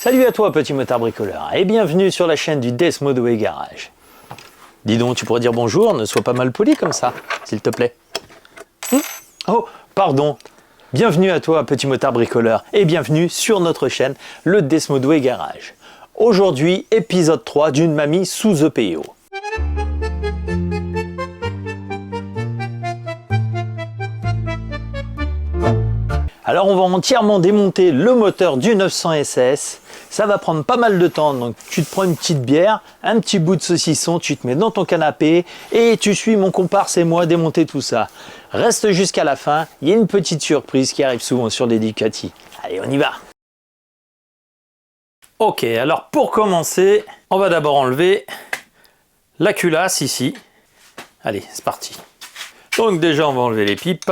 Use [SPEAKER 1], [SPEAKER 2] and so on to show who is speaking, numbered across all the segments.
[SPEAKER 1] Salut à toi petit motard bricoleur et bienvenue sur la chaîne du Desmodoué Garage. Dis donc, tu pourrais dire bonjour, ne sois pas mal poli comme ça, s'il te plaît. Oh, pardon. Bienvenue à toi petit motard bricoleur et bienvenue sur notre chaîne, le Desmodoué Garage. Aujourd'hui, épisode 3 d'une mamie sous EPO. Alors on va entièrement démonter le moteur du 900 SS. Ça va prendre pas mal de temps, donc tu te prends une petite bière, un petit bout de saucisson, tu te mets dans ton canapé et tu suis mon comparse et moi démonter tout ça. Reste jusqu'à la fin, il y a une petite surprise qui arrive souvent sur les Ducati. Allez, on y va. Ok, alors pour commencer, on va d'abord enlever la culasse ici. Allez, c'est parti. Donc déjà on va enlever les pipes.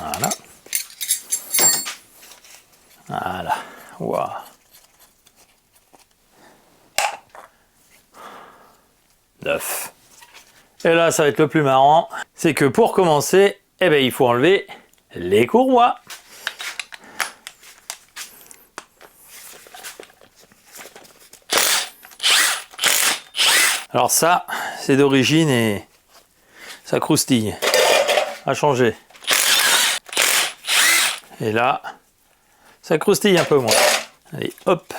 [SPEAKER 1] Voilà. Voilà. Wow. Neuf. Et là, ça va être le plus marrant. C'est que pour commencer, eh ben, il faut enlever les courroies. Alors ça, c'est d'origine et ça croustille. À changer. Et là, ça croustille un peu moins. Allez, hop.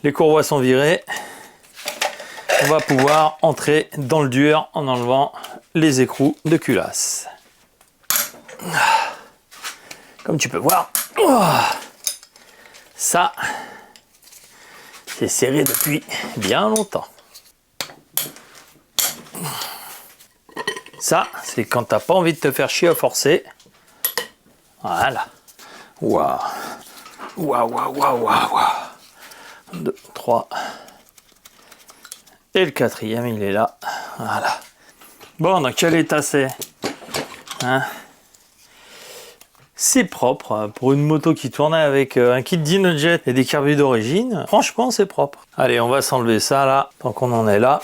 [SPEAKER 1] Les courroies sont virées. On va pouvoir entrer dans le dur en enlevant les écrous de culasse. Comme tu peux voir, ça, c'est serré depuis bien longtemps. Ça, c'est quand t'as pas envie de te faire chier à forcer. Voilà. Waouh. Waouh, waouh, waouh, waouh. 1, 2, 3. Et le quatrième, il est là. Voilà. Bon, dans quel état c'est, hein? C'est propre. Pour une moto qui tournait avec un kit Dynojet et des carburants d'origine, franchement, c'est propre. Allez, on va s'enlever ça là, tant qu'on en est là.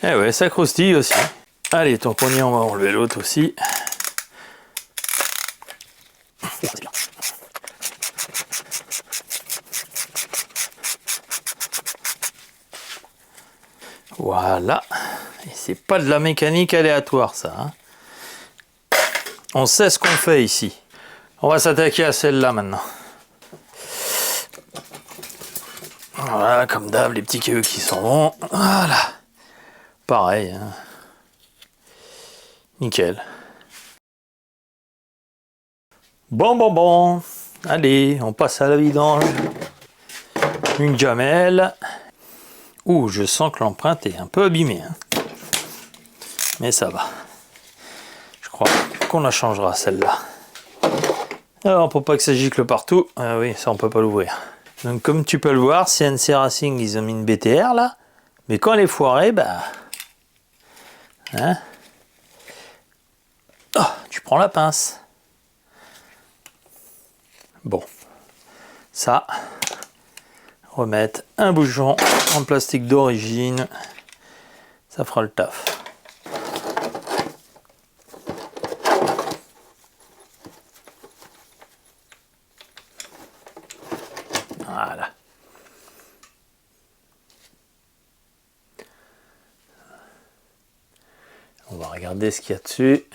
[SPEAKER 1] Eh ouais, ça croustille aussi. Allez, tant qu'on y est, on va enlever l'autre aussi. Voilà. Et c'est pas de la mécanique aléatoire, ça. Hein. On sait ce qu'on fait ici. On va s'attaquer à celle-là maintenant. Voilà, comme d'hab, les petits cailloux qui s'en vont. Voilà. Pareil. Hein. Nickel. Bon. Allez, on passe à la vidange. Une gamelle. Ouh, je sens que l'empreinte est un peu abîmée. Hein. Mais ça va. Je crois qu'on la changera celle-là. Alors, pour pas que ça gicle partout, ah oui, ça on peut pas l'ouvrir. Donc comme tu peux le voir, CNC Racing, ils ont mis une BTR là. Mais quand elle est foirée, bah... Hein, oh, tu prends la pince. Bon. Ça... Remettre un bouchon en plastique d'origine, ça fera le taf. Voilà. On va regarder ce qu'il y a dessus.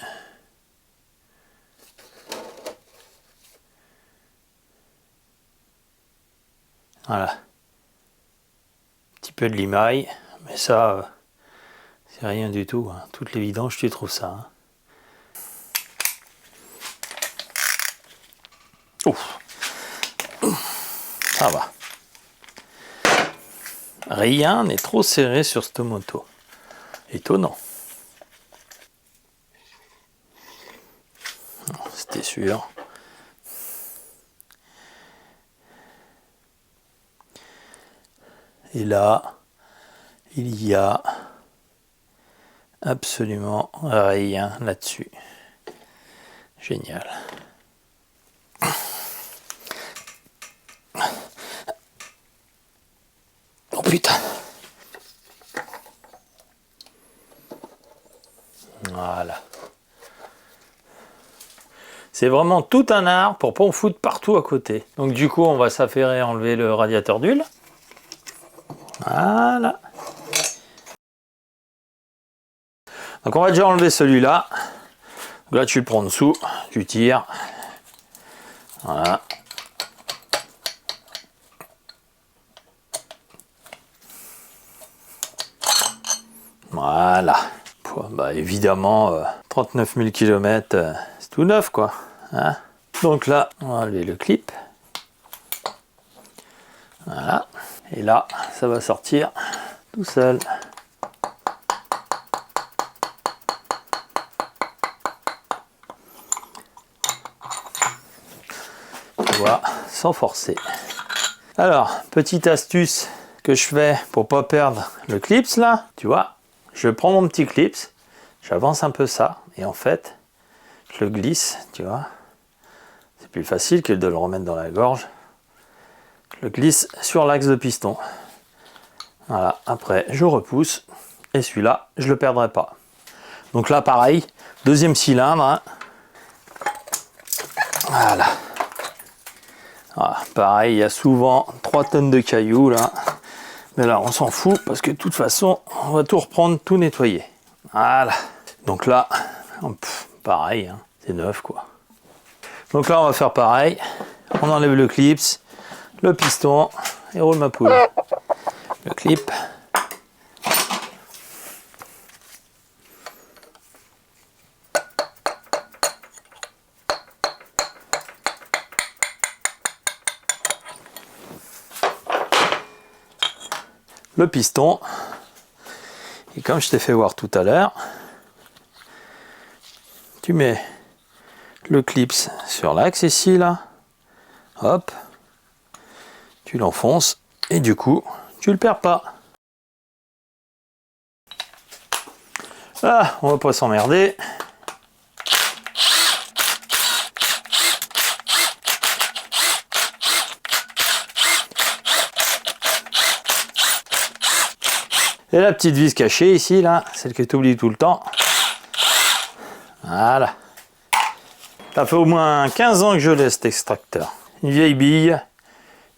[SPEAKER 1] Voilà. Un petit peu de limaille, mais ça, c'est rien du tout. Hein. Toutes les vidanges, tu trouves ça. Hein. Ouf. Ça va. Rien n'est trop serré sur cette moto. Étonnant. C'était sûr. Et là, il y a absolument rien là-dessus. Génial. Oh putain. Voilà. C'est vraiment tout un art pour pas en foutre partout à côté. Donc du coup, on va s'affairer à enlever le radiateur d'huile. Voilà. Donc on va déjà enlever celui-là. Là, tu le prends en dessous, tu tires. Voilà. Voilà. Bah, évidemment, 39 000 km, c'est tout neuf, quoi. Hein. Donc là, on va enlever le clip. Voilà. Et là, ça va sortir tout seul. Tu vois, sans forcer. Alors, petite astuce que je fais pour pas perdre le clips là, tu vois. Je prends mon petit clips, j'avance un peu ça, et en fait, je le glisse, tu vois. C'est plus facile que de le remettre dans la gorge. Je le glisse sur l'axe de piston. Voilà, après, je repousse, et celui-là, je le perdrai pas. Donc là, pareil, deuxième cylindre. Hein. Voilà. Voilà. Pareil, il y a souvent 3 tonnes de cailloux là. Mais là, on s'en fout parce que de toute façon, on va tout reprendre, tout nettoyer. Voilà. Donc là, pareil, hein, c'est neuf quoi. Donc là, on va faire pareil. On enlève le clips, le piston et roule ma poule. Le clip. Le piston. Et comme je t'ai fait voir tout à l'heure, tu mets le clips sur l'axe ici, là. Hop. Tu l'enfonces et du coup, tu le perds pas. Ah, on va pas s'emmerder. Et la petite vis cachée ici, là, celle que tu oublies tout le temps. Voilà. Ça fait au moins 15 ans que je laisse cet extracteur. Une vieille bille,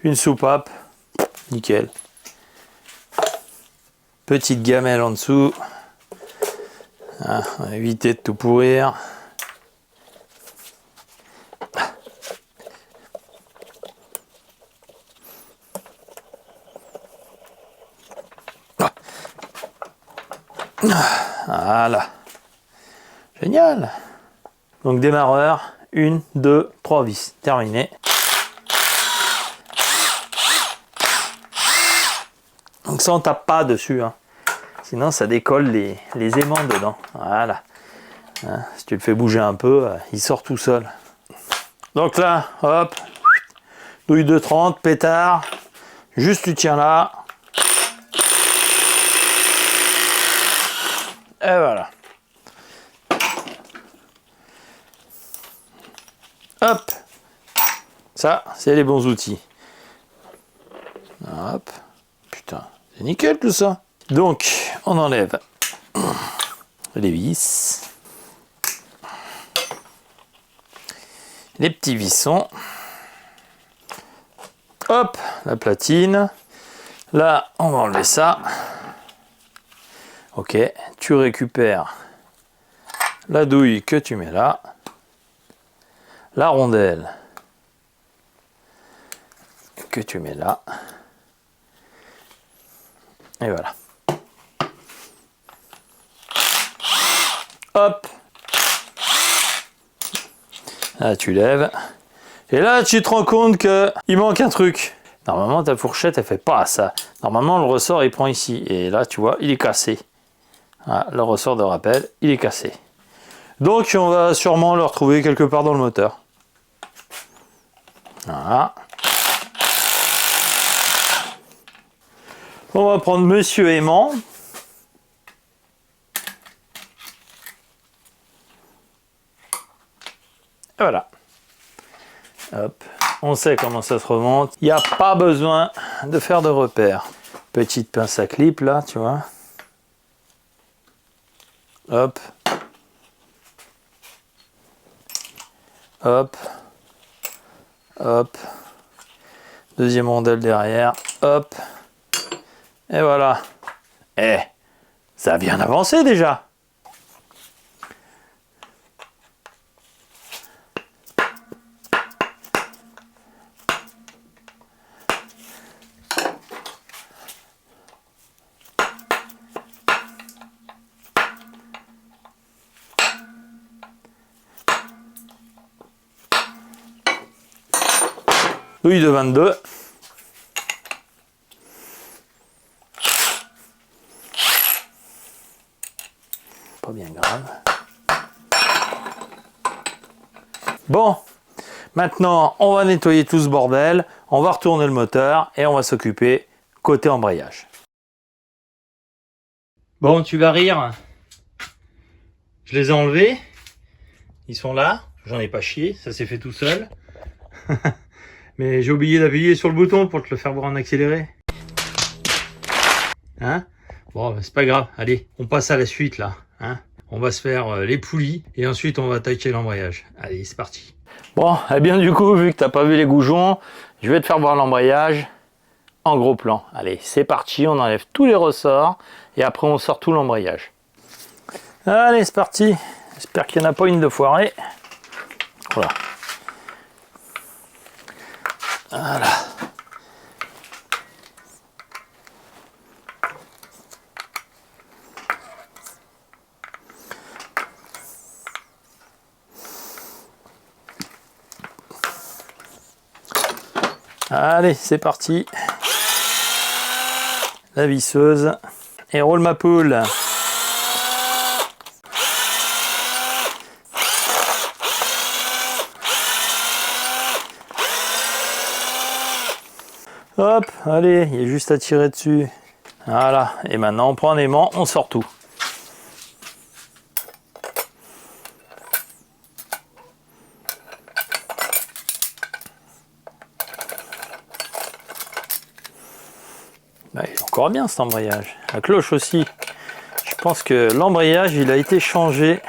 [SPEAKER 1] une soupape, nickel. Petite gamelle en dessous. Ah, on va éviter de tout pourrir. Voilà. Génial. Donc démarreur, 1, 2, 3 vis. Terminé. Donc ça on tape pas dessus. Hein. Sinon ça décolle les aimants dedans. Voilà. Hein, si tu le fais bouger un peu, il sort tout seul. Donc là, hop. Douille de 30, pétard. Juste tu tiens là. Et voilà. Hop. Ça, c'est les bons outils. Hop. Putain, c'est nickel tout ça. Donc, on enlève les vis. Les petits vissons. Hop, la platine. Là, on va enlever ça. Ok, tu récupères la douille que tu mets là, la rondelle que tu mets là, et voilà. Hop, là tu lèves, et là tu te rends compte que il manque un truc. Normalement ta fourchette elle fait pas ça. Normalement le ressort il prend ici, et là tu vois il est cassé. Voilà, le ressort de rappel, il est cassé. Donc on va sûrement le retrouver quelque part dans le moteur. Voilà. On va prendre Monsieur Aimant. Et voilà. Hop, on sait comment ça se remonte. Il n'y a pas besoin de faire de repères. Petite pince à clip là, tu vois. Hop. Hop. Hop. Deuxième rondelle derrière. Hop. Et voilà. Eh, ça a bien avancé déjà. Douille de 22. Pas bien grave. Bon, maintenant on va nettoyer tout ce bordel, on va retourner le moteur et on va s'occuper côté embrayage. Bon, tu vas rire. Je les ai enlevés. Ils sont là. J'en ai pas chié, ça s'est fait tout seul. Mais j'ai oublié d'appuyer sur le bouton pour te le faire voir en accéléré. Hein? Bon, c'est pas grave. Allez, on passe à la suite là. Hein? On va se faire les poulies et ensuite on va attaquer l'embrayage. Allez, c'est parti. Bon, eh bien du coup, vu que t'as pas vu les goujons, je vais te faire voir l'embrayage en gros plan. Allez, c'est parti. On enlève tous les ressorts et après on sort tout l'embrayage. Allez, c'est parti. J'espère qu'il n'y en a pas une de foirée. Voilà. Voilà. Allez, c'est parti. La visseuse. Et roule ma poule. Hop, allez, il y a juste à tirer dessus. Voilà, et maintenant on prend un aimant, on sort tout. Là, il est encore bien cet embrayage. La cloche aussi. Je pense que l'embrayage il a été changé.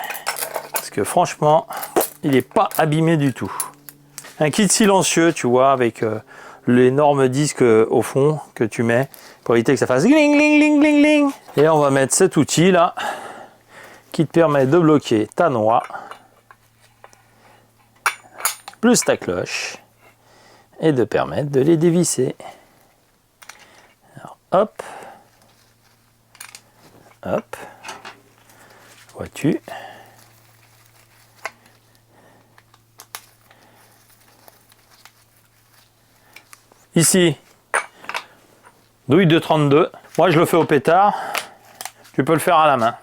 [SPEAKER 1] Parce que franchement, il n'est pas abîmé du tout. Un kit silencieux, tu vois, avec l'énorme disque au fond que tu mets pour éviter que ça fasse gling gling gling gling gling. Et on va mettre cet outil là qui te permet de bloquer ta noix plus ta cloche et de permettre de les dévisser. Alors, hop, hop, vois-tu? Ici, douille de 32. Moi, je le fais au pétard. Tu peux le faire à la main.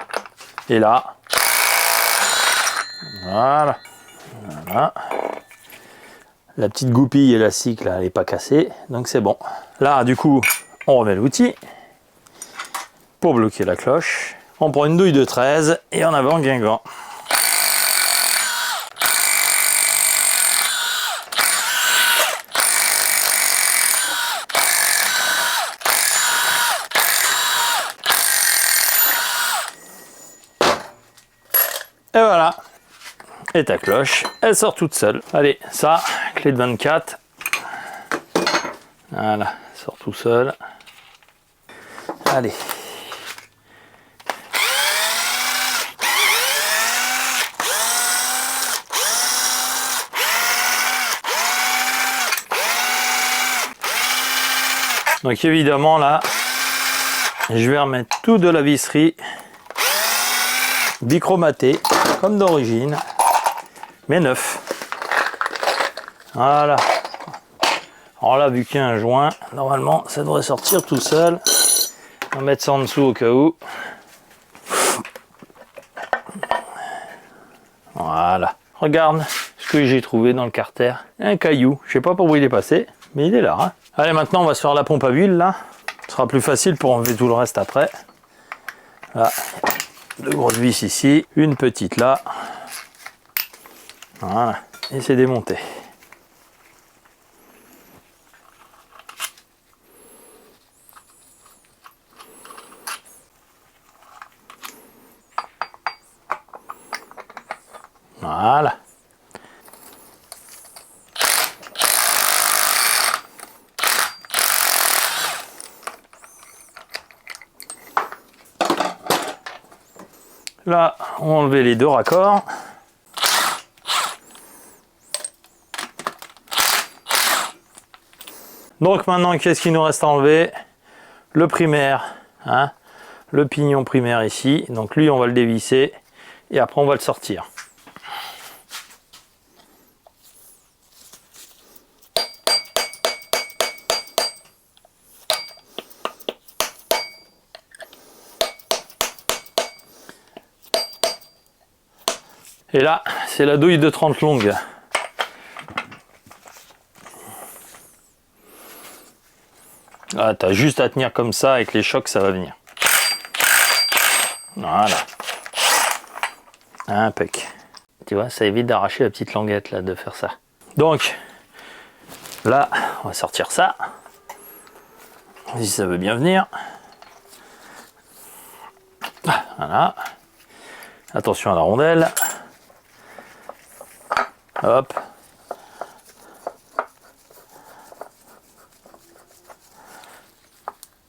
[SPEAKER 1] Et là, voilà. Voilà. La petite goupille élastique, là, elle n'est pas cassée. Donc, c'est bon. Là, du coup, on remet l'outil pour bloquer la cloche. On prend une douille de 13 et en avant, Guingamp. Et voilà. Et ta cloche, elle sort toute seule. Allez, ça, clé de 24. Voilà, elle sort tout seul. Allez. Donc évidemment là, je vais remettre tout de la visserie bichromaté comme d'origine, mais neuf. Voilà. Alors là, vu qu'il y a un joint, normalement ça devrait sortir tout seul. On va mettre ça en dessous au cas où. Voilà. Regarde ce que j'ai trouvé dans le carter. Un caillou. Je sais pas pour où il est passé, mais il est là. Hein. Allez, maintenant on va se faire la pompe à huile là. Ce sera plus facile pour enlever tout le reste après. Là. Deux grosses vis ici, une petite là. Voilà. et c'est démonté. Voilà. Là, on va enlever les deux raccords. Donc maintenant, qu'est-ce qu'il nous reste à enlever? Le primaire, hein, le pignon primaire ici. Donc lui, on va le dévisser et après on va le sortir. Et là, c'est la douille de 30 longue. Ah, tu as juste à tenir comme ça, avec les chocs, ça va venir. Voilà. Impec. Tu vois, ça évite d'arracher la petite languette, là, de faire ça. Donc, là, on va sortir ça. Si ça veut bien venir. Voilà. Attention à la rondelle. Hop.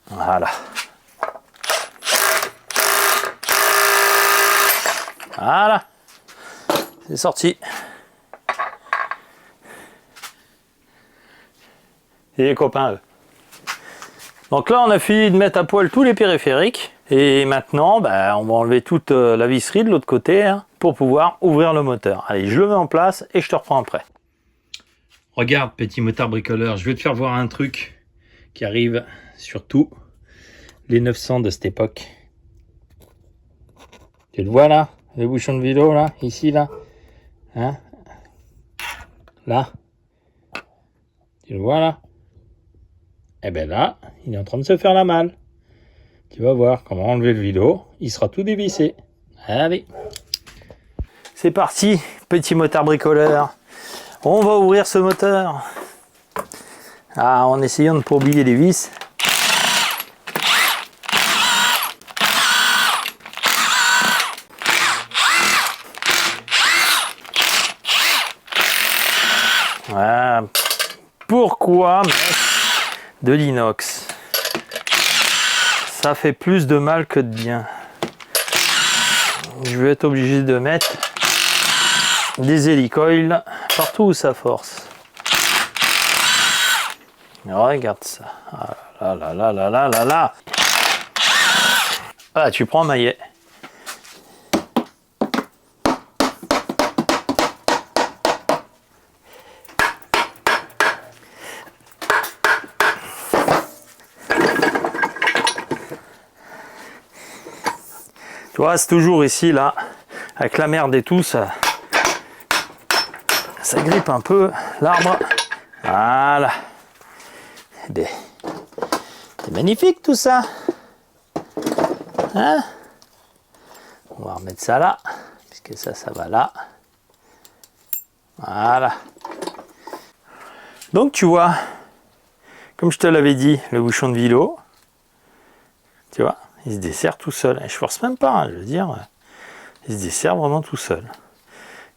[SPEAKER 1] Voilà. Voilà. C'est sorti. Et les copains, eux. Donc là, on a fini de mettre à poil tous les périphériques. Et maintenant, bah, on va enlever toute la visserie de l'autre côté, hein, pour pouvoir ouvrir le moteur. Allez, je le mets en place et je te reprends après. Regarde, petit motard bricoleur, je vais te faire voir un truc qui arrive sur tous les 900 de cette époque. Tu le vois là, le bouchon de vélo là, ici là, hein, là, tu le vois là. Et ben là, il est en train de se faire la malle. Tu vas voir comment enlever le vélo, il sera tout dévissé. Allez. C'est parti, petit motard bricoleur. On va ouvrir ce moteur. Ah, en essayant de ne pas oublier les vis. Voilà. Pourquoi mettre de l'inox? Ça fait plus de mal que de bien. Je vais être obligé de mettre des hélicoils partout où ça force. Regarde ça. Ah là là là là là là. Ah, tu prends un maillet. Tu vois, c'est toujours ici, là, avec la merde et tout, ça grippe un peu l'arbre. Voilà. C'est magnifique tout ça. Hein? On va remettre ça là, puisque ça va là. Voilà. Donc tu vois, comme je te l'avais dit, le bouchon de vélo, tu vois, il se dessert tout seul. Et je force même pas, hein, je veux dire, il se dessert vraiment tout seul.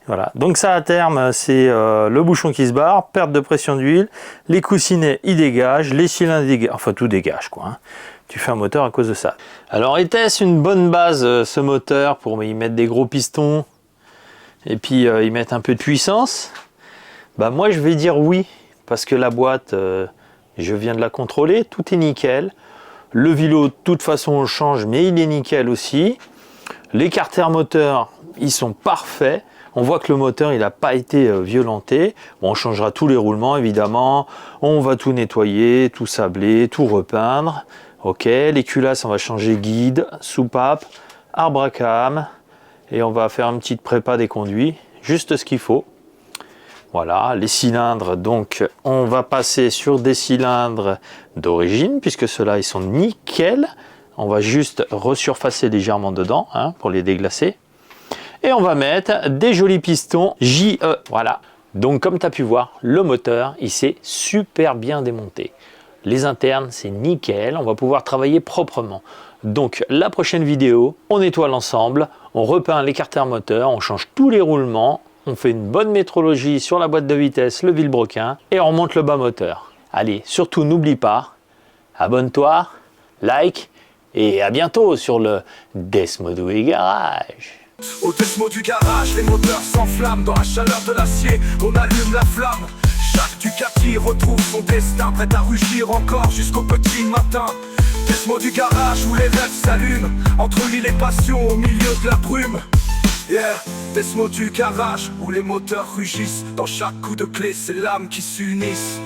[SPEAKER 1] Voilà, donc ça à terme, c'est le bouchon qui se barre, perte de pression d'huile, les coussinets ils dégagent, les cylindres ils dégagent, enfin tout dégage quoi. Hein. Tu fais un moteur à cause de ça. Alors était-ce une bonne base ce moteur pour y mettre des gros pistons et puis y mettre un peu de puissance? Bah moi je vais dire oui, parce que la boîte, je viens de la contrôler, tout est nickel. Le vélo de toute façon on le change, mais il est nickel aussi. Les carters moteurs, ils sont parfaits. On voit que le moteur il n'a pas été violenté. Bon, on changera tous les roulements évidemment. On va tout nettoyer, tout sabler, tout repeindre. Ok, les culasses on va changer guide, soupape, arbre à cam. Et on va faire une petite prépa des conduits. Juste ce qu'il faut. Voilà, les cylindres, donc on va passer sur des cylindres d'origine puisque ceux-là ils sont nickel. On va juste resurfacer légèrement dedans hein, pour les déglacer. Et on va mettre des jolis pistons JE, voilà, Donc comme tu as pu voir, le moteur, il s'est super bien démonté. Les internes, c'est nickel, on va pouvoir travailler proprement. Donc la prochaine vidéo, on nettoie l'ensemble, on repeint l'écarteur moteur, on change tous les roulements, on fait une bonne métrologie sur la boîte de vitesse, le vilebrequin, et on remonte le bas moteur. Allez, surtout n'oublie pas, abonne-toi, like, et à bientôt sur le Desmo Doué Garage.
[SPEAKER 2] Au Desmo du garage, les moteurs s'enflamment. Dans la chaleur de l'acier, on allume la flamme. Chaque Ducati retrouve son destin, prêt à rugir encore jusqu'au petit matin. Desmo du garage où les rêves s'allument, entre l'île et passion au milieu de la brume. Yeah, Desmo du garage où les moteurs rugissent. Dans chaque coup de clé, c'est l'âme qui s'unissent.